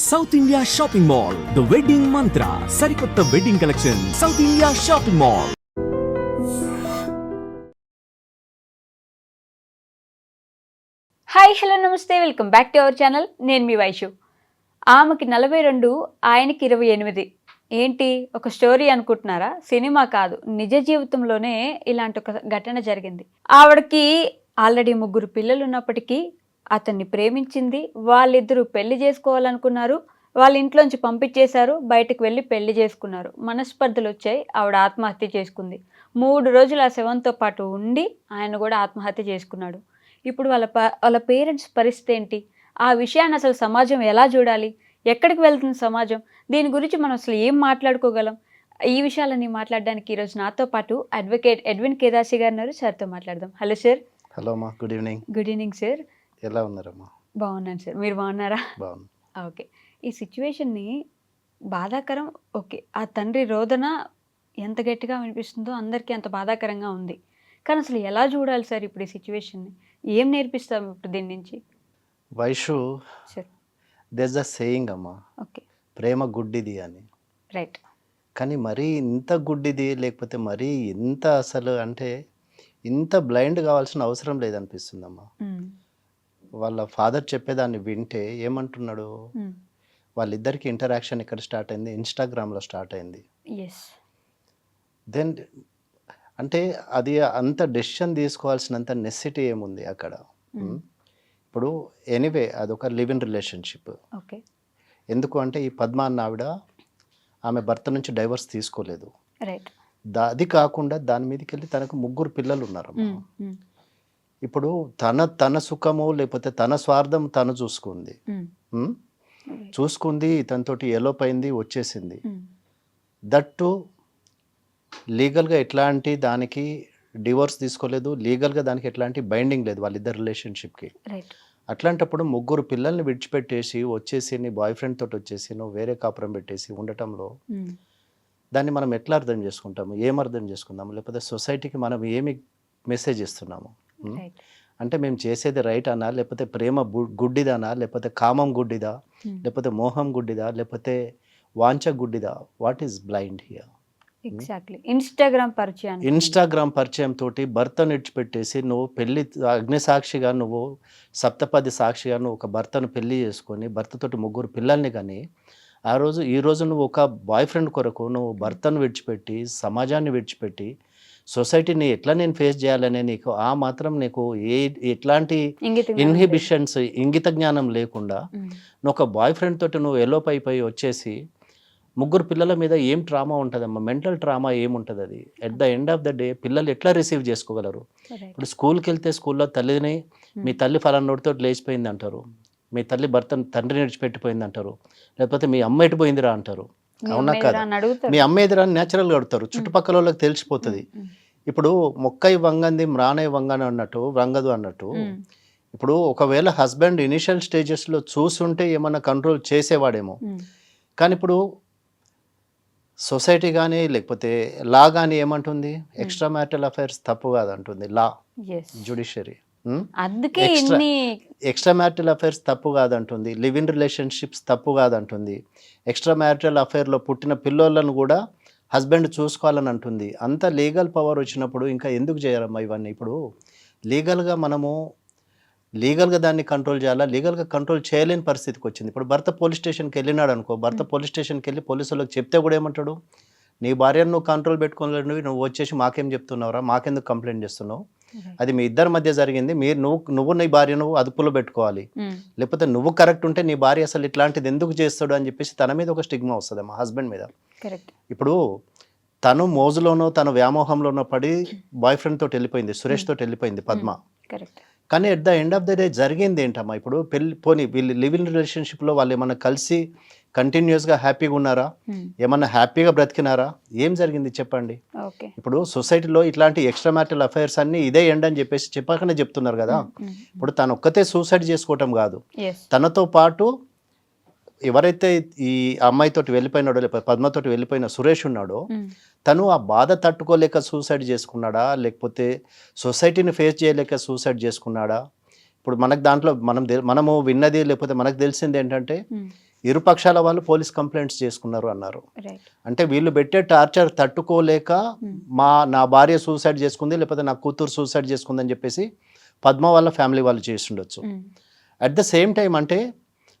South India shopping mall the wedding mantra సరికొత్త wedding collection South India shopping mall. Hi hello నమస్తే, welcome back to our channel. నేను మీ వైషు. ఆమెకి 42, ఆయనకి 28. ఏంటి ఒక స్టోరీ అనుకుంటున్నారా? సినిమా కాదు, నిజ జీవితంలోనే ఇలాంటి ఒక ఘటన జరిగింది. ఆవిడకి ఆల్రెడీ 3 పిల్లలు ఉన్నప్పటికీ అతన్ని ప్రేమించింది. వాళ్ళిద్దరూ పెళ్లి చేసుకోవాలనుకున్నారు. వాళ్ళ ఇంట్లోంచి పంపించేశారు. బయటకు వెళ్ళి పెళ్లి చేసుకున్నారు. మనస్పర్ధలు వచ్చాయి. ఆవిడ ఆత్మహత్య చేసుకుంది. 3 రోజులు ఆ శవంతో పాటు ఉండి ఆయన కూడా ఆత్మహత్య చేసుకున్నాడు. ఇప్పుడు వాళ్ళ పేరెంట్స్ పరిస్థితి ఏంటి? ఆ విషయాన్ని అసలు సమాజం ఎలా చూడాలి? ఎక్కడికి వెళ్తుంది సమాజం? దీని గురించి మనం అసలు ఏం మాట్లాడుకోగలం? ఈ విషయాలన్నీ మాట్లాడడానికి ఈరోజు నాతో పాటు అడ్వకేట్ ఎడ్విన్ కేదాసి గారు ఉన్నారు. సార్తో మాట్లాడదాం. Hello sir. హలో అమ్మా, good evening. Good evening sir. ఎలా ఉన్నారమ్మా? బాగున్నాను సార్, మీరు బాగున్నారా? బాగున్నా. ఓకే. ఈ సిచ్యువేషన్ని బాధాకరం. ఓకే, ఆ తండ్రి రోదన ఎంత గట్టిగా వినిపిస్తుందో అందరికీ అంత బాధాకరంగా ఉంది. కానీ అసలు ఎలా చూడాలి సార్ ఇప్పుడు ఈ సిచ్యువేషన్ని? ఏం నేర్పిస్తాం ఇప్పుడు దీని నుంచి? వైషు, సార్ దెస్ అ సేయింగ్ అమ్మా, ఓకే, ప్రేమ గుడ్డిది అని. రైట్. కానీ మరీ ఇంత గుడ్డిది, లేకపోతే మరీ ఇంత అసలు అంటే ఇంత బ్లైండ్ కావాల్సిన అవసరం లేదనిపిస్తుందమ్మా. వాళ్ళ ఫాదర్ చెప్పేదాన్ని వింటే ఏమంటున్నాడు, వాళ్ళిద్దరికి ఇంటరాక్షన్ ఎక్కడ స్టార్ట్ అయింది? ఇన్స్టాగ్రామ్లో స్టార్ట్ అయింది. దెన్ అంటే అది అంత డెసిషన్ తీసుకోవాల్సినంత నెసెసిటీ ఏముంది అక్కడ? ఇప్పుడు ఎనీవే అదొక లివ్ ఇన్ రిలేషన్షిప్. ఓకే. ఎందుకు అంటే ఈ పద్మ అన్న ఆవిడ ఆమె భర్త నుంచి డైవర్స్ తీసుకోలేదు. రైట్. అది కాకుండా దాని మీదకి వెళ్ళి తనకు 3 పిల్లలు ఉన్నారు. ఇప్పుడు తన సుఖము లేకపోతే తన స్వార్థం తను చూసుకుంది, ఇతనితోటి ఎలోపైంది, వచ్చేసింది. దట్టు లీగల్గా ఎట్లాంటి దానికి డివోర్స్ తీసుకోలేదు, లీగల్గా దానికి ఎట్లాంటి బైండింగ్ లేదు వాళ్ళిద్దరు రిలేషన్షిప్కి. అట్లాంటప్పుడు 3 పిల్లల్ని విడిచిపెట్టేసి వచ్చేసి నీ బాయ్ ఫ్రెండ్ తోటి వచ్చేసి నువ్వు వేరే కాపురం పెట్టేసి ఉండటంలో దాన్ని మనం ఎట్లా అర్థం చేసుకుంటాము? ఏం అర్థం చేసుకుందాము? లేకపోతే సొసైటీకి మనం ఏమి మెసేజ్ ఇస్తున్నాము? అంటే మేము చేసేది రైట్ అనా, లేకపోతే ప్రేమ గుడ్డిదానా, లేకపోతే కామం గుడ్డిదా, లేకపోతే మోహం గుడ్డిదా, లేకపోతే వాంఛ గుడ్డిదా? What is blind here? Exactly. Instagram పరిచయం తోటి భర్తను విడిచిపెట్టేసి నువ్వు పెళ్లి అగ్నిసాక్షిగా, నువ్వు సప్తపది సాక్షిగా నువ్వు ఒక భర్తను పెళ్లి చేసుకొని భర్తతోటి 3 పిల్లల్ని కానీ ఈ రోజు నువ్వు ఒక బాయ్ ఫ్రెండ్ కొరకు నువ్వు భర్తను విడిచిపెట్టి సమాజాన్ని విడిచిపెట్టి సొసైటీని ఎట్లా నేను ఫేస్ చేయాలనే నీకు ఆ మాత్రం నీకు ఎట్లాంటి ఇన్హిబిషన్స్, ఇంగిత జ్ఞానం లేకుండా నువ్వు ఒక బాయ్ ఫ్రెండ్ తోటి నువ్వు ఎలోప్ అయిపోయి వచ్చేసి 3 పిల్లల మీద ఏం ట్రామా ఉంటుందమ్మా? మెంటల్ ట్రామా ఏముంటుంది? అది at the end of the day పిల్లలు ఎట్లా రిసీవ్ చేసుకోగలరు? ఇప్పుడు స్కూల్కి వెళ్తే స్కూల్లో తల్లిని మీ తల్లి ఫలానోడితో లేచిపోయింది అంటారు, మీ తల్లి తండ్రిని విడిచిపెట్టిపోయింది అంటారు, లేకపోతే మీ అమ్మ ఎటుపోయిందిరా అంటారు. అవునా కదా? మీ అమ్మ ఎదురా న్యాచురల్గా అడుగుతారు, చుట్టుపక్కల వాళ్ళకి తెలిసిపోతుంది. ఇప్పుడు మొక్కై వంగంది మ్రానై వంగని అన్నట్టు వంగదు అన్నట్టు. ఇప్పుడు ఒకవేళ హస్బెండ్ ఇనిషియల్ స్టేజెస్లో చూసుంటే ఏమన్నా కంట్రోల్ చేసేవాడేమో. కానీ ఇప్పుడు సొసైటీ కానీ లేకపోతే లా కానీ ఏమంటుంది? ఎక్స్ట్రా మ్యారిటల్ అఫైర్స్ తప్పు కాదంటుంది లా, జ్యుడిషియరీ. ఎక్స్ట్రా మ్యారిటల్ అఫైర్స్ తప్పు కాదంటుంది, లివ్ ఇన్ రిలేషన్షిప్స్ తప్పు కాదంటుంది, ఎక్స్ట్రా మ్యారిటల్ అఫైర్లో పుట్టిన పిల్లోళ్ళను కూడా హస్బెండ్ చూసుకోవాలని అంటుంది. అంత లీగల్ పవర్ వచ్చినప్పుడు ఇంకా ఎందుకు చేయాలమ్మా ఇవన్నీ? ఇప్పుడు లీగల్గా దాన్ని కంట్రోల్ చేయాలా? లీగల్గా కంట్రోల్ చేయలేని పరిస్థితికి వచ్చింది. ఇప్పుడు భర్త పోలీస్ స్టేషన్కి వెళ్ళినాడు అనుకో, భర్త పోలీస్ స్టేషన్కి వెళ్ళి పోలీసు వాళ్ళకి చెప్తే కూడా ఏమంటాడు? నీ భార్యను నువ్వు కంట్రోల్ పెట్టుకోలేడు, నువ్వు వచ్చేసి మాకేం చెప్తున్నావురా, మాకెందుకు కంప్లైంట్ చేస్తున్నావు? అది మీ ఇద్దరి మధ్య జరిగింది, నువ్వు నీ భార్య నువ్వు అదుపులో పెట్టుకోవాలి, లేకపోతే నువ్వు కరెక్ట్ ఉంటే నీ భార్య అసలు ఇట్లాంటిది ఎందుకు చేస్తాడు అని చెప్పేసి తన మీద ఒక స్టిగ్మా వస్తుంది మా హస్బెండ్ మీద. ఇప్పుడు తను మోజులోనో తన వ్యామోహంలోనో పడి బాయ్ ఫ్రెండ్ తోటి వెళ్ళిపోయింది, సురేష్ తోటి వెళ్ళిపోయింది పద్మ. కానీ at the end of the day జరిగింది ఏంటమ్మా? ఇప్పుడు వీళ్ళు లివ్ ఇన్ రిలేషన్షిప్లో వాళ్ళు ఏమన్నా కలిసి కంటిన్యూస్గా హ్యాపీగా ఉన్నారా? ఏమన్నా హ్యాపీగా బ్రతికినారా? ఏం జరిగింది చెప్పండి? ఇప్పుడు సొసైటీలో ఇట్లాంటి ఎక్స్ట్రా మ్యారిటల్ అఫైర్స్ అన్ని ఇదే ఎండ్ అని చెప్పేసి చెప్పకనే చెప్తున్నారు కదా. ఇప్పుడు తను ఒక్కతే సూసైడ్ చేసుకోవటం కాదు, తనతో పాటు ఎవరైతే ఈ అమ్మాయితోటి వెళ్ళిపోయినాడో, లేకపోతే పద్మతోటి వెళ్ళిపోయిన సురేష్ ఉన్నాడో, తను ఆ బాధ తట్టుకోలేక సూసైడ్ చేసుకున్నాడా, లేకపోతే సొసైటీని ఫేస్ చేయలేక సూసైడ్ చేసుకున్నాడా? ఇప్పుడు మనకు దాంట్లో మనము విన్నది లేకపోతే మనకు తెలిసింది ఏంటంటే ఇరుపక్షాల వాళ్ళు పోలీస్ కంప్లైంట్స్ చేసుకున్నారు అన్నారు. రైట్. అంటే వీళ్ళు పెట్టే టార్చర్ తట్టుకోలేక నా భార్య సూసైడ్ చేసుకుంది లేకపోతే నా కూతురు సూసైడ్ చేసుకుందని చెప్పేసి పద్మ వాళ్ళ ఫ్యామిలీ వాళ్ళు చేస్తుండొచ్చు. అట్ ద సేమ్ టైం అంటే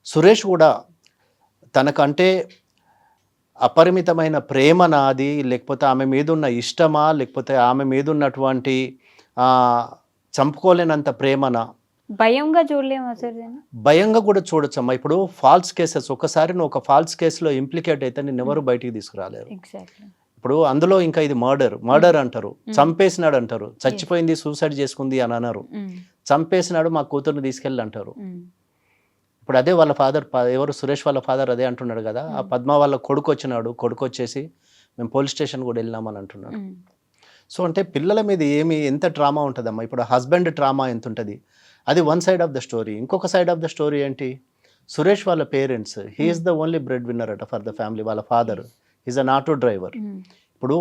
సురేష్ కూడా తనకంటే అపరిమితమైన ప్రేమ నాది, లేకపోతే ఆమె మీద ఉన్న ఇష్టమా, లేకపోతే ఆమె మీద ఉన్నటువంటి చంపుకోలేనంత ప్రేమనా, భయంగా చూడలేమా సార్? భయంగా కూడా చూడొచ్చమ్మా. ఇప్పుడు ఫాల్స్ కేసెస్, ఒకసారి నువ్వు ఒక ఫాల్స్ కేసులో ఇంప్లికేట్ అయితే నేను ఎవరు బయటికి తీసుకురాలేరు. ఎగ్జాక్ట్లీ. ఇప్పుడు అందులో ఇంకా ఇది మర్డర్ అంటారు, చంపేసినాడు అంటారు, చచ్చిపోయింది సూసైడ్ చేసుకుంది అని అన్నారు, చంపేసినాడు మా కూతుర్ని తీసుకెళ్ళి అంటారు. ఇప్పుడు అదే వాళ్ళ ఫాదర్, ఎవరు సురేష్ వాళ్ళ ఫాదర్ అదే అంటున్నాడు కదా, ఆ పద్మ వాళ్ళ కొడుకు వచ్చినాడు, కొడుకు వచ్చేసి మేము పోలీస్ స్టేషన్ కూడా వెళ్ళినామని అంటున్నాడు. సో అంటే పిల్లల మీద ఎంత ట్రామా ఉంటుందమ్మా. ఇప్పుడు హస్బెండ్ ట్రామా ఎంత ఉంటుంది, అది one side of the story. ఇంకొక సైడ్ ఆఫ్ ద స్టోరీ ఏంటి, సురేష్ వాళ్ళ parents, he's the only breadwinner అట ఫర్ ద ఫ్యామిలీ. వాళ్ళ father is an auto driver. ఇప్పుడు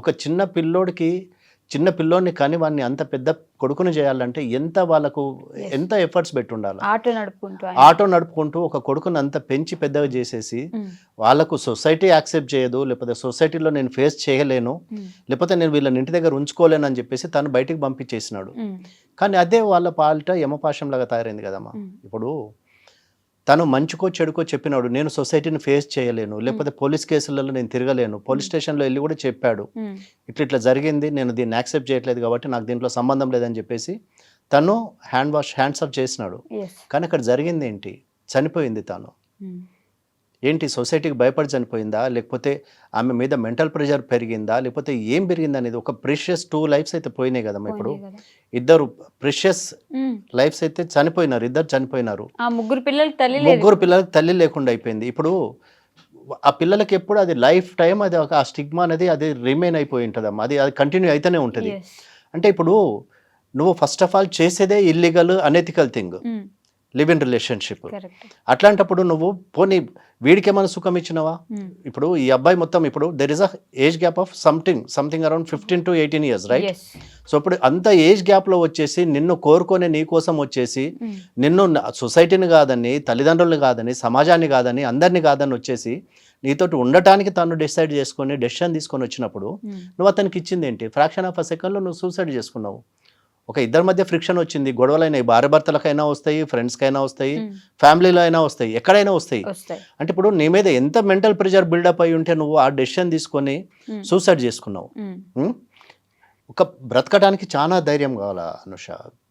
ఒక చిన్న పిల్లోడిని కానీ వాడిని అంత పెద్ద కొడుకుని చేయాలంటే వాళ్ళకు ఎంత ఎఫర్ట్స్ పెట్టి ఉండాలి. ఆటో నడుపుకుంటూ ఒక కొడుకుని అంత పెంచి పెద్దగా చేసేసి వాళ్ళకు సొసైటీ యాక్సెప్ట్ చేయదు, లేకపోతే సొసైటీలో నేను ఫేస్ చేయలేను, లేకపోతే నేను వీళ్ళని ఇంటి దగ్గర ఉంచుకోలేను అని చెప్పేసి తను బయటికి పంపించేసినాడు. కానీ అదే వాళ్ళ పాలిట యమపాశం లాగా తయారైంది కదమ్మా. ఇప్పుడు తను మంచికో చెడుకో చెప్పినాడు, నేను సొసైటీని ఫేస్ చేయలేను, లేకపోతే పోలీస్ కేసులలో నేను తిరగలేను, పోలీస్ స్టేషన్లో వెళ్ళి కూడా చెప్పాడు ఇట్లా జరిగింది, నేను దీన్ని యాక్సెప్ట్ చేయట్లేదు కాబట్టి నాకు దీంట్లో సంబంధం లేదని చెప్పేసి తను హ్యాండ్స్ ఆఫ్ చేసినాడు. కానీ అక్కడ జరిగింది ఏంటి, చనిపోయింది తను. ఏంటి, సొసైటీకి భయపడి చనిపోయిందా, లేకపోతే ఆమె మీద మెంటల్ ప్రెషర్ పెరిగిందా, లేకపోతే ఏం పెరిగింది అనేది. ఒక ప్రిషియస్ 2 lives అయితే పోయినాయి కదమ్మా. ఇప్పుడు ఇద్దరు ప్రిషియస్ లైఫ్స్ అయితే చనిపోయినారు, ఇద్దరు చనిపోయినారు. ముగ్గురు పిల్లలకి తల్లి లేకుండా అయిపోయింది. ఇప్పుడు ఆ పిల్లలకి ఎప్పుడు అది లైఫ్ టైం అది ఆ స్టిగ్మా అనేది అది రిమైన్ అయిపోయి ఉంటుందమ్మా, అది కంటిన్యూ అయితేనే ఉంటుంది. అంటే ఇప్పుడు నువ్వు ఫస్ట్ ఆఫ్ ఆల్ చేసేదే illegal unethical thing, live in relationship. అట్లాంటప్పుడు నువ్వు పోనీ వీడికి ఏమైనా సుఖం ఇచ్చినవా? ఇప్పుడు ఈ అబ్బాయి మొత్తం ఇప్పుడు there is a age gap of something around 15 to 18 years, right? So ఇప్పుడు అంత ఏజ్ గ్యాప్లో వచ్చేసి నిన్ను కోరుకొని నీ కోసం వచ్చేసి నిన్ను సొసైటీని కాదని, తల్లిదండ్రులను కాదని, సమాజాన్ని కాదని, అందరినీ కాదని వచ్చేసి నీతోటి ఉండటానికి తను డెసిషన్ తీసుకొని వచ్చినప్పుడు నువ్వు అతనికి ఇచ్చింది ఏంటి? ఫ్రాక్షన్ ఆఫ్ అ సెకండ్లో నువ్వు సూసైడ్ చేసుకున్నావు. ఒక ఇద్దరి మధ్య ఫ్రిక్షన్ వచ్చింది, గొడవలైనాయి, భార్య భర్తలకైనా వస్తాయి, ఫ్రెండ్స్కైనా వస్తాయి, ఫ్యామిలీలో అయినా వస్తాయి, ఎక్కడైనా వస్తాయి. అంటే ఇప్పుడు నీ మీద ఎంత మెంటల్ ప్రెషర్ బిల్డప్ అయి ఉంటే నువ్వు ఆ డెసిషన్ తీసుకొని సూసైడ్ చేసుకున్నావు. ఒక బ్రతకడానికి చాలా ధైర్యం కావాలా అనుష.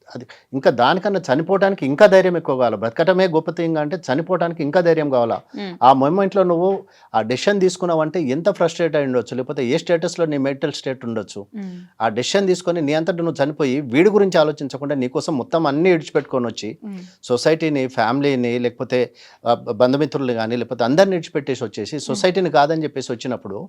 అది ఇంకా దానికన్నా చనిపోవడానికి ఇంకా ధైర్యం ఎక్కువ కావాలి. బ్రతకటమే గొప్ప థింగ్ అంటే చనిపోవడానికి ఇంకా ధైర్యం కావాలా. ఆ మూమెంట్లో నువ్వు ఆ డెసిషన్ తీసుకున్నావు అంటే ఎంత ఫ్రస్ట్రేట్ అయి ఉండొచ్చు, లేకపోతే ఏ స్టేటస్లో నీ మెంటల్ స్టేట్ ఉండొచ్చు. ఆ డెసిషన్ తీసుకొని నీ అంతటా నువ్వు చనిపోయి వీడి గురించి ఆలోచించకుండా నీకోసం మొత్తం అన్నీ విడిచిపెట్టుకొని వచ్చి సొసైటీని, ఫ్యామిలీని, లేకపోతే బంధుమిత్రులు కానీ లేకపోతే అందరిని విడిచిపెట్టేసి వచ్చేసి సొసైటీని కాదని చెప్పేసి వచ్చినప్పుడు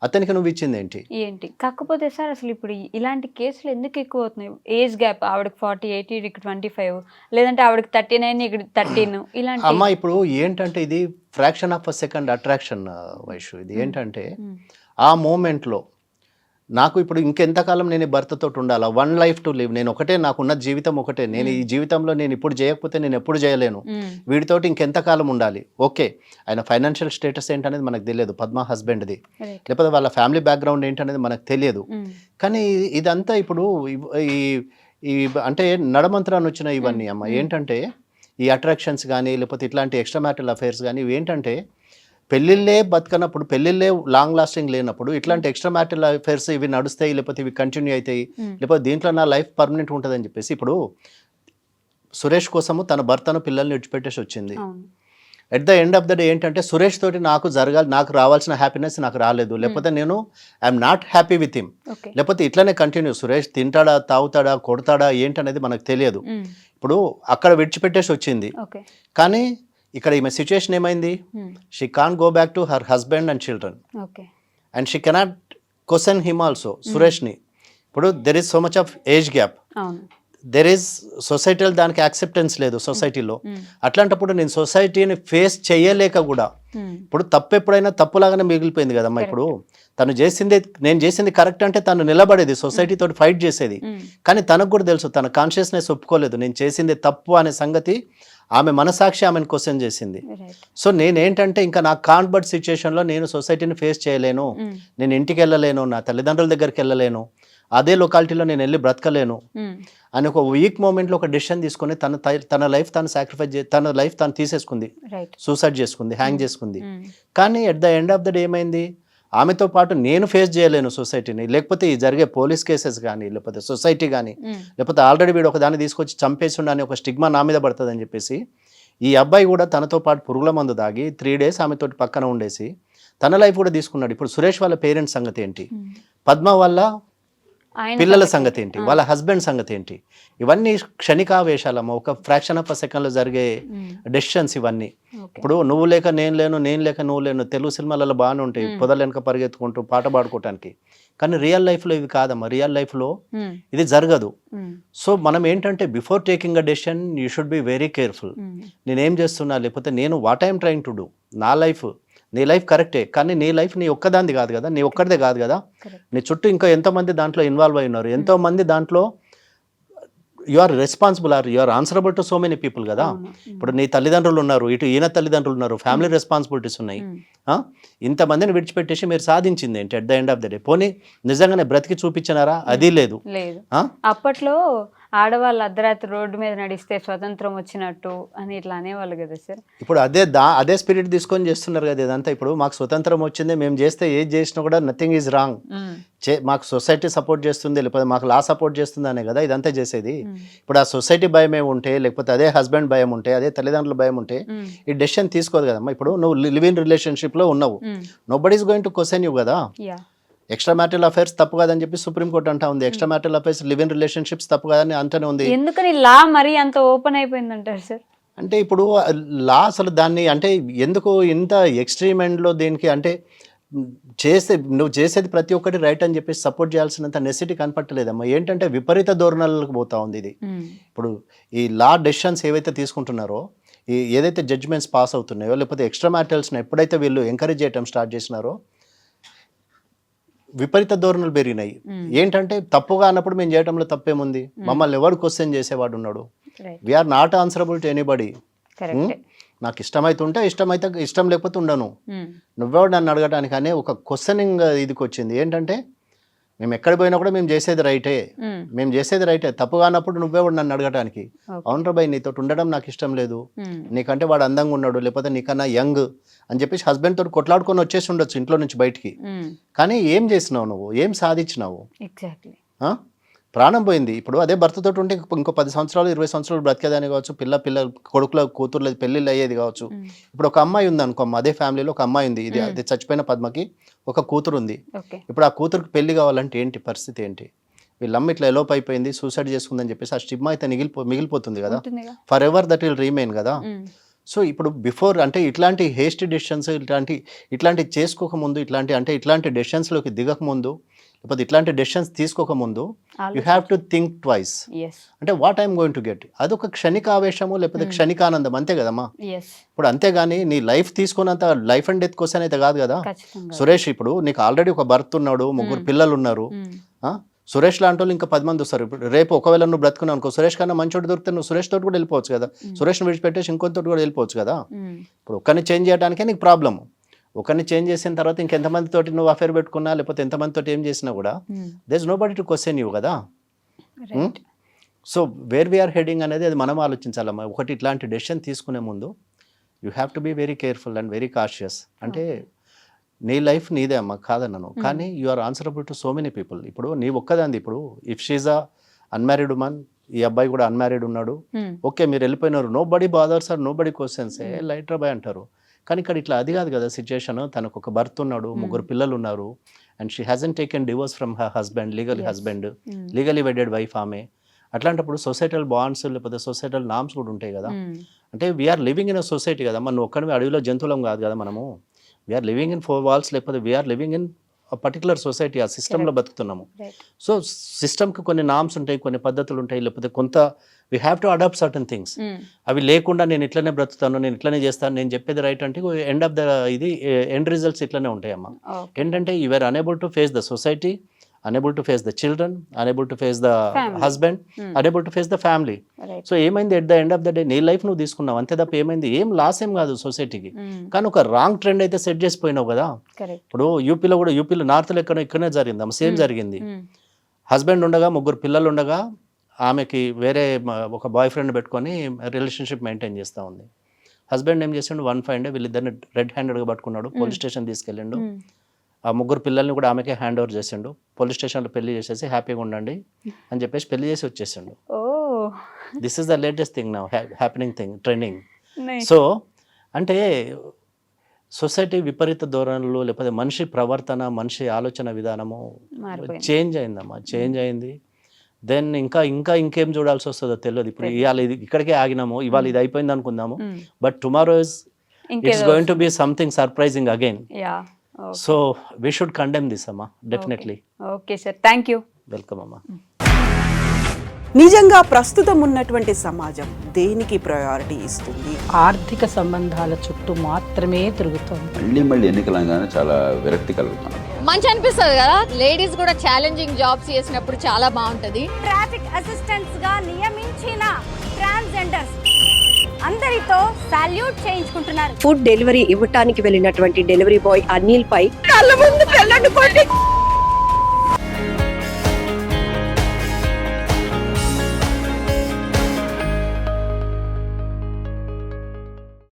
అతనికి నువ్వు ఇచ్చింది ఏంటి? కాకపోతే సార్ అసలు ఇప్పుడు ఇలాంటి కేసులు ఎందుకు ఎక్కువ అవుతున్నాయి? ఏజ్ గ్యాప్, ఆవిడకి 40-80, ఇక్కడికి 25, లేదంటే ఆవిడకి 39, ఇక్కడ 13, ఇలాంటి. అమ్మా ఇప్పుడు ఏంటంటే ఇది fraction of a second attraction Vaishu. ఇది ఏంటంటే ఆ మూమెంట్లో నాకు ఇప్పుడు ఇంకెంతకాలం నేను భర్తతో ఉండాలా, 1 life to live, నేను ఒకటే, నాకున్న జీవితం ఒకటే, నేను ఈ జీవితంలో నేను ఇప్పుడు చేయకపోతే నేను ఎప్పుడు చేయలేను, వీడితోటి ఇంకెంతకాలం ఉండాలి. ఓకే, ఆయన ఫైనాన్షియల్ స్టేటస్ ఏంటనేది మనకు తెలియదు, పద్మ హస్బెండ్ది, లేకపోతే వాళ్ళ ఫ్యామిలీ బ్యాక్గ్రౌండ్ ఏంటనేది మనకు తెలియదు. కానీ ఇదంతా ఇప్పుడు ఈ అంటే నడమంత్రాన్ని వచ్చిన ఇవన్నీ అమ్మ ఏంటంటే ఈ అట్రాక్షన్స్ కానీ లేకపోతే ఇట్లాంటి ఎక్స్ట్రా మ్యారిటల్ అఫైర్స్ కానీ ఇవి ఏంటంటే పెళ్ళిళ్ళే బతకనప్పుడు, పెళ్ళిళ్ళే లాంగ్ లాస్టింగ్ లేనప్పుడు ఇట్లాంటి ఎక్స్ట్రా మ్యారిటల్ అఫైర్స్ ఇవి నడుస్తాయి, లేకపోతే ఇవి కంటిన్యూ అవుతాయి, లేకపోతే దీంట్లో నా లైఫ్ పర్మనెంట్ ఉంటుందని చెప్పేసి ఇప్పుడు సురేష్ కోసము తన భర్తను పిల్లల్ని విడిచిపెట్టేసి వచ్చింది. At the end of the day ఏంటంటే సురేష్ తోటి నాకు రావాల్సిన హ్యాపీనెస్ నాకు రాలేదు, లేకపోతే నేను I'm not happy with him, లేకపోతే ఇట్లనే కంటిన్యూ సురేష్ తింటాడా, తాగుతాడా, కొడతాడా ఏంటనేది మనకు తెలియదు. ఇప్పుడు అక్కడ విడిచిపెట్టేసి వచ్చింది, కానీ ఇక్కడ ఈమె సిచ్యుయేషన్ ఏమైంది, she can go back to her husband and children and she cannot question him also, సురేష్ని. ఇప్పుడు there is so much of age gap, there is సొసైటీలో దానికి యాక్సెప్టెన్స్ లేదు సొసైటీలో. అట్లాంటప్పుడు నేను సొసైటీని ఫేస్ చేయలేక కూడా ఇప్పుడు తప్పు ఎప్పుడైనా తప్పులాగానే మిగిలిపోయింది కదమ్మా. ఇప్పుడు నేను చేసింది కరెక్ట్ అంటే తను నిలబడేది, సొసైటీ తోటి ఫైట్ చేసేది, కానీ తనకు కూడా తెలుసు, తన కాన్షియస్నెస్ ఒప్పుకోలేదు నేను చేసింది తప్పు అనే సంగతి ఆమె మనసాక్షి ఆమెను క్వశ్చన్ చేసింది. రైట్. సో నేనేంటంటే ఇంకా నాకు కాన్బర్ట్ సిచ్యుయేషన్లో నేను సొసైటీని ఫేస్ చేయలేను, నేను ఇంటికి వెళ్ళలేను, నా తల్లిదండ్రుల దగ్గరికి వెళ్ళలేను, అదే లొకాలిటీలో నేను వెళ్ళి బ్రతకలేను అని ఒక వీక్ మూమెంట్లో ఒక డెసిషన్ తీసుకొని తన లైఫ్ తను సాక్రిఫైస్ తన లైఫ్ తను తీసేసుకుంది, రైట్. సూసైడ్ చేసుకుంది, హ్యాంగ్ చేసుకుంది. కానీ at the end of the day ఏమైంది, ఆమెతో పాటు నేను ఫేస్ చేయలేను సొసైటీని, లేకపోతే ఈ జరిగే పోలీస్ కేసెస్ కానీ, లేకపోతే సొసైటీ కానీ, లేకపోతే ఆల్రెడీ వీడు ఒక దాన్ని తీసుకొచ్చి చంపేసిండు అని ఒక స్టిగ్మా నా మీద పడుతుంది అని చెప్పేసి ఈ అబ్బాయి కూడా తనతో పాటు పురుగుల మందు దాగి 3 days ఆమెతోటి పక్కన ఉండేసి తన లైఫ్ కూడా తీసుకున్నాడు. ఇప్పుడు సురేష్ వాళ్ళ పేరెంట్స్ సంగతి ఏంటి, పద్మ వాళ్ళ పిల్లల సంగతి ఏంటి, వాళ్ళ హస్బెండ్ సంగతి ఏంటి, ఇవన్నీ క్షణికావేశాలమ్మ, ఒక ఫ్రాక్షన్ ఆఫ్ అ సెకండ్లో జరిగే డెసిషన్స్ ఇవన్నీ. ఇప్పుడు నువ్వు లేక నేను లేను, నేను లేక నువ్వు లేను, తెలుగు సినిమాలలో బాగానే ఉంటాయి, పొదల వెనక పరిగెత్తుకుంటూ పాట పాడుకోవటానికి. కానీ రియల్ లైఫ్లో ఇవి కాదమ్మా, రియల్ లైఫ్లో ఇది జరగదు. సో మనం ఏంటంటే before taking a decision you should be very careful. నేనేం చేస్తున్నా, లేకపోతే నేను what I'm trying to do, నా లైఫ్, నీ లైఫ్ కరెక్టే కానీ నీ లైఫ్ నీ ఒక్కదాంది కాదు కదా, నీ ఒక్కడిదే కాదు కదా, నీ చుట్టూ ఇంకా ఎంతోమంది దాంట్లో ఇన్వాల్వ్ అయి ఉన్నారు, ఎంతోమంది దాంట్లో you are responsible, you are answerable to so many people కదా. ఇప్పుడు నీ తల్లిదండ్రులు ఉన్నారు, ఇటు ఈయన తల్లిదండ్రులు ఉన్నారు, ఫ్యామిలీ రెస్పాన్సిబిలిటీస్ ఉన్నాయి. ఇంతమందిని విడిచిపెట్టేసి మీరు సాధించింది ఏంటి at the end of the day? పోనీ నిజంగానే బ్రతికి చూపించినారా? అది లేదు. అప్పట్లో ఆడవాళ్ళు అర్ధరాత్రి రోడ్డు మీద నడిస్తే స్వతంత్రం వచ్చినట్టు అని ఇట్లా అనేవాళ్ళు కదా సార్. ఇప్పుడు అదే స్పిరిట్ తీసుకొని చేస్తున్నారు కదా ఇదంతా. ఇప్పుడు మాకు స్వతంత్రం వచ్చింది, మేము చేస్తే ఏది చేసినా కూడా నథింగ్ ఈజ్ రాంగ్, మాకు సొసైటీ సపోర్ట్ చేస్తుంది, లేకపోతే మాకు లా సపోర్ట్ చేస్తుంది అనే కదా ఇదంతా చేసేది. ఇప్పుడు ఆ సొసైటీ భయం ఉంటే, లేకపోతే అదే హస్బెండ్ భయం ఉంటే, అదే తల్లిదండ్రుల భయం ఉంటే ఈ డెసిషన్ తీసుకోదు కదమ్మా. ఇప్పుడు నువ్వు లివ్ ఇన్ రిలేషన్షిప్ లో ఉన్నావు, nobody is going to question you కదా. ఎక్స్ట్రా మ్యారిటల్ అఫైర్స్ తప్పు కాదని చెప్పి సుప్రీంకోర్టు అంటా ఉంది, extra marital affairs live in relationships తప్పు కాదని అంటనే ఉంది. ఎందుకని లా మరి అంత ఓపెన్ అయిపోయిందంటారు సార్? అంటే ఇప్పుడు లా అసలు దాన్ని అంటే ఎందుకు ఇంత ఎక్స్ట్రీమ్ ఎండ్లో దేనికి అంటే నువ్వు చేసేది ప్రతి ఒక్కటి రైట్ అని చెప్పేసి సపోర్ట్ చేయాల్సినంత నెసిటీ కనపట్టలేదమ్మా. ఏంటంటే విపరీత ధోరణులకు పోతా ఉంది ఇది. ఇప్పుడు ఈ లా డెసిషన్స్ ఏవైతే తీసుకుంటున్నారో, ఏదైతే జడ్జిమెంట్స్ పాస్ అవుతున్నాయో, లేకపోతే ఎక్స్ట్రా మ్యారిటల్స్ని ఎప్పుడైతే వీళ్ళు ఎంకరేజ్ చేయడం స్టార్ట్ చేసినారో విపరీత ధోరణులు పెరిగినాయి. ఏంటంటే తప్పుగా అన్నప్పుడు మేము చేయడంలో తప్పేముంది, మమ్మల్ని ఎవరు క్వశ్చన్ చేసేవాడు ఉన్నాడు, we are not answerable to anybody. నాకు ఇష్టమైతే ఇష్టం లేకపోతే ఉండను, నువ్వెవడు నన్ను అడగటానికి అనే ఒక క్వశ్చనింగ్ ఇదికి వచ్చింది. ఏంటంటే మేము ఎక్కడ పోయినా కూడా మేము చేసేది రైటే, తప్పుగా అన్నప్పుడు నువ్వెవడు నన్ను అడగటానికి, అవునరా బాయ్ నీతో ఉండడం నాకు ఇష్టం లేదు, నీకంటే వాడు అందంగా ఉన్నాడు, లేకపోతే నీకన్నా యంగ్ అని చెప్పేసి హస్బెండ్ తోటి కొట్లాడుకొని వచ్చేసి ఉండొచ్చు ఇంట్లో నుంచి బయటికి. కానీ ఏం చేసినావు నువ్వు, ఏం సాధించినావు? ప్రాణం పోయింది. ఇప్పుడు అదే భర్తతో ఉంటే ఇంకో 10 సంవత్సరాలు 20 సంవత్సరాలు బ్రతికేదాన్ని కావచ్చు, పిల్ల కొడుకుల కూతుర్ల పెళ్ళిళ్ళు అయ్యేది కావచ్చు. ఇప్పుడు ఒక అమ్మాయి ఉంది అనుకో, అదే ఫ్యామిలీలో ఒక అమ్మాయి ఉంది, అది చచ్చిపోయిన పద్మకి ఒక కూతురు ఉంది. ఇప్పుడు ఆ కూతురుకి పెళ్లి కావాలంటే ఏంటి పరిస్థితి ఏంటి? వీళ్ళమ్మ ఇట్లా ఎలోప్ అయిపోయింది, సూసైడ్ చేసుకుందని చెప్పేసి ఆ స్టిగ్మా అయితే మిగిలిపోతుంది కదా, for ever that will remain కదా. సో ఇప్పుడు బిఫోర్ అంటే ఇట్లాంటి హేస్టీ డెసిషన్స్ ఇట్లాంటి చేసుకోకముందు, ఇట్లాంటి డెసిషన్స్లోకి దిగకముందు, లేకపోతే ఇట్లాంటి డెసిషన్స్ తీసుకోకముందు you have to think twice. అంటే what I'm going to get, అదొక క్షణిక ఆవేశము లేకపోతే క్షణికానందం అంతే కదమ్మా. ఇప్పుడు అంతేగాని నీ లైఫ్ తీసుకున్నంత లైఫ్ అండ్ డెత్ క్వశ్చన్ అయితే కాదు కదా. సురేష్ ఇప్పుడు నీకు ఆల్రెడీ ఒక భర్త ఉన్నాడు, 3 పిల్లలు ఉన్నారు. సురేష్ లాంటి వాళ్ళు ఇంకా 10 మంది వస్తారు. ఇప్పుడు రేపు ఒకవేళ నువ్వు బ్రతుకున్నావు అనుకో, సురేష్ కన్నా మంచోడు దొరికితే నువ్వు సురేష్ తోటి కూడా వెళ్ళిపోవచ్చు కదా, సురేష్ని విడిచిపెట్టేసి ఇంకొంతోటి కూడా వెళ్ళిపోవచ్చు కదా. ఇప్పుడు ఒక్కరిని చేంజ్ చేయడానికే నీకు ప్రాబ్లము. ఒకరిని చేంజ్ చేసిన తర్వాత ఇంకెంతమంది తోటి నువ్వు అఫేర్ పెట్టుకున్నా, లేకపోతే ఎంతమంది తోటి ఏం చేసినా కూడా there is nobody to question you కదా. సో వేర్ వీఆర్ హెడింగ్ అనేది అది మనం ఆలోచించాలమ్మా. ఒకటి ఇట్లాంటి డెసిషన్ తీసుకునే ముందు you have to be very careful and very cautious. అంటే నీ లైఫ్ నీదే అమ్మ కాదన్నాను, కానీ you are answerable to so many people. ఇప్పుడు నీ ఒక్కదాంది. ఇప్పుడు if she's a unmarried woman, ఈ అబ్బాయి కూడా అన్మ్యారీడ్ ఉన్నాడు, ఓకే మీరు వెళ్ళిపోయినారు, nobody bothers or no body questions, light bye అంటారు. కానీ ఇక్కడ ఇట్లా అది కాదు కదా సిచ్యుయేషన్. తనకు ఒక భర్త ఉన్నాడు, 3 పిల్లలు ఉన్నారు, and she hasn't taken divorce from her husband, legally wedded wife ఆమె. అట్లాంటప్పుడు సొసైటల్ బాండ్స్ లేకపోతే సొసైటల్ నామ్స్ కూడా ఉంటాయి కదా. అంటే we are living in a society కదా, మనం ఒక్కడివి అడవిలో జంతువులం కాదు కదా మనము. వీఆర్ లివింగ్ ఇన్ 4 walls, లేకపోతే we are living in particular society, ఆ సిస్టంలో బతుకుతున్నాము. సో సిస్టమ్కి కొన్ని నామ్స్ ఉంటాయి, కొన్ని పద్ధతులు ఉంటాయి, లేకపోతే కొంత we have to adopt certain things. అవి లేకుండా నేను ఇట్లనే బ్రతుకుతాను, నేను ఇట్లనే చేస్తాను, నేను చెప్పేది రైట్ అంటే end of the end results ఇట్లనే ఉంటాయమ్మా. ఏంటంటే you are unable to face the society, unable to face the children, unable to face the Family. husband, unable to face the family. Right. So ఏమైంది at the end of the day నీ life నువ్వు తీసుకున్నావు అంతే తప్ప ఏమైంది, ఏం loss ఏం కాదు సొసైటీకి. కానీ ఒక రాంగ్ ట్రెండ్ అయితే సెట్ చేసిపోయినావు కదా. కరెక్ట్. ఇప్పుడు యూపీలో నార్త్లో ఇక్కడనే జరిగింది, సేమ్ జరిగింది. హస్బెండ్ ఉండగా 3 పిల్లలు ఉండగా ఆమెకి వేరే ఒక బాయ్ ఫ్రెండ్ పెట్టుకొని రిలేషన్షిప్ మెయింటైన్ చేస్తూ ఉంది. హస్బెండ్ ఏం చేసిండు, 1 ఫైవ్ డే వీళ్ళిద్దరిని రెడ్ హ్యాండెడ్గా పట్టుకున్నాడు, పోలీస్ స్టేషన్ తీసుకెళ్ళిండు. ఆ 3 పిల్లల్ని కూడా ఆమెకే హ్యాండ్ ఓవర్ చేసిండు. పోలీస్ స్టేషన్లో పెళ్లి చేసేసి హ్యాపీగా ఉండండి అని చెప్పేసి పెళ్లి చేసి వచ్చేసిండు. Oh this is the latest thing now happening thing trending. Nice. So అంటే సొసైటీ విపరీత ధోరణులు లేకపోతే మనిషి ప్రవర్తన, మనిషి ఆలోచన విధానము మారిపోయింది. చేంజ్ అయిందమ్మా, చేంజ్ అయింది. దెన్ ఇంకేం చూడాల్సి వస్తుందో తెలియదు. ఇప్పుడు ఇవాళ ఇది ఇక్కడికే ఆగినాము, ఇవాళ ఇది అయిపోయింది అనుకుందాము, but tomorrow it's going to be something surprising again. Yeah. So we should condemn this అమ్మా, definitely. Okay sir, thank you. Welcome అమ్మా. నిజంగా ప్రస్తుతం ఉన్నటువంటి సమాజం దేనికి ప్రయారిటీ ఇస్తుంది? ఆర్థిక సంబంధాల చుట్టూ మాత్రమే తిరుగుతోంది. మళ్ళీ ఎన్నికలంగానే చాలా విరక్తి కలుగుతున్నాం. మంచి అనిపిస్తుంది కదా, లేడీస్ కూడా ఛాలెంజింగ్ జాబ్స్ చేసినప్పుడు చాలా బాగుంటది. ట్రాఫిక్ అసిస్టెంట్స్ గా నియమించిన ట్రాన్స్జెండర్స్ అందరితో సాల్యూట్ చేయించుకుంటున్నారు. ఫుడ్ డెలివరీ ఇవ్వటానికి వెళ్ళినటువంటి డెలివరీ బాయ్ అనిల్ పై కళ్ళ ముందు